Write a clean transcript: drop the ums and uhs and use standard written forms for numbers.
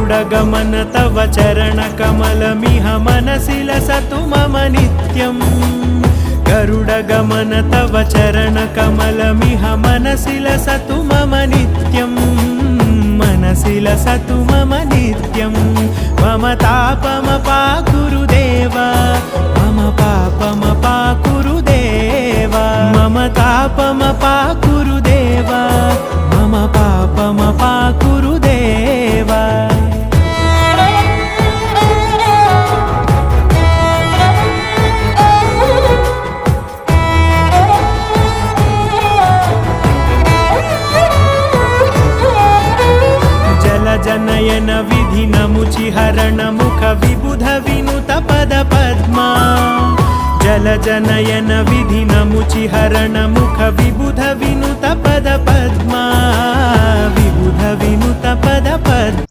गरुडगमन तव चरणकमलमिह मनसि लसतु मम नित्यम् गरुडगमन तव चरणकमलमिह मनसि लसतु मम नित्यम् मनसि लसतु मम नित्यम् मम तापमपाकुरु देव मम पापमपाकुरु देव मम तापमपाकुरु देव मम पापमपाकुरु देव जनयन विधिनमुचिहरण मुख विबुध विनुत पद पद्मा जल जनयन विधिनमुचिहरण मुख विबुध विनुत पद पद्मा विबुध विनुत पद पद्मा